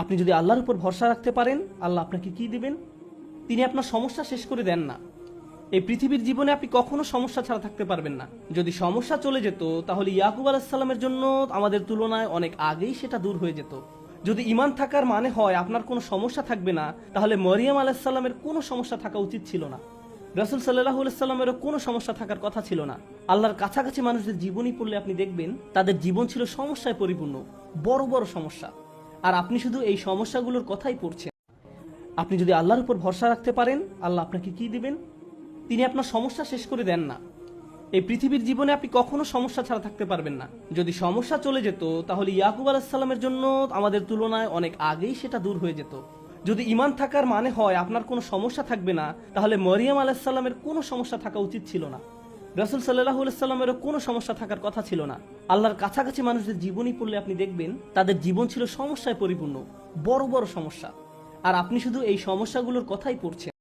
আপনি যদি আল্লাহর উপর ভরসা রাখতে পারেন, আল্লাহ আপনাকে কি দিবেন? তিনি আপনার সমস্যা শেষ করে দেন না। এই পৃথিবীর জীবনে আপনি কখনো সমস্যা ছাড়া থাকতে পারবেন না। যদি সমস্যা চলে যেত, তাহলে ইয়াকুব আলাইহিস সালামের জন্য আমাদের তুলনায় অনেক আগেই সেটা দূর হয়ে যেত। যদি ঈমান থাকার মানে হয় আপনার কোনো সমস্যা থাকবে না, তাহলে মরিয়ম আলাইহিস সালামের কোনো সমস্যা থাকা উচিত ছিল না। রাসূল সাল্লাল্লাহু আলাইহি সাল্লামেরও কোনো সমস্যা থাকার কথা ছিল না। আল্লাহর কাছাকাছি মানুষদের জীবনী পড়লে আপনি দেখবেন তাদের জীবন ছিল সমস্যায় পরিপূর্ণ, বড় বড় সমস্যা। আর আপনি শুধু এই সমস্যাগুলোর কথাই পড়ছেন। আপনি যদি আল্লাহর উপর ভরসা রাখতে পারেন, আল্লাহ আপনাকে কি দিবেন? তিনি আপনার সমস্যা শেষ করে দেন না। এই পৃথিবীর জীবনে আপনি কখনো সমস্যা ছাড়া থাকতে পারবেন না। যদি সমস্যা চলে যেত, তাহলে ইয়াকুব আলাইহিস সালামের জন্য আমাদের তুলনায় অনেক আগেই সেটা দূর হয়ে যেত। যদি ঈমান থাকার মানে হয় আপনার কোনো সমস্যা থাকবে না, তাহলে মরিয়ম আলাইহিস সালামের কোনো সমস্যা থাকা উচিত ছিল না। রাসূল সাল্লাল্লাহু আলাইহি সাল্লামেরও কোনো সমস্যা থাকার কথা ছিল না। আল্লাহর কাছাকাছি মানুষদের জীবনী পড়লে আপনি দেখবেন তাদের জীবন ছিল সমস্যায় পরিপূর্ণ, বড় বড় সমস্যা। আর আপনি শুধু এই সমস্যাগুলোর কথাই পড়ছেন।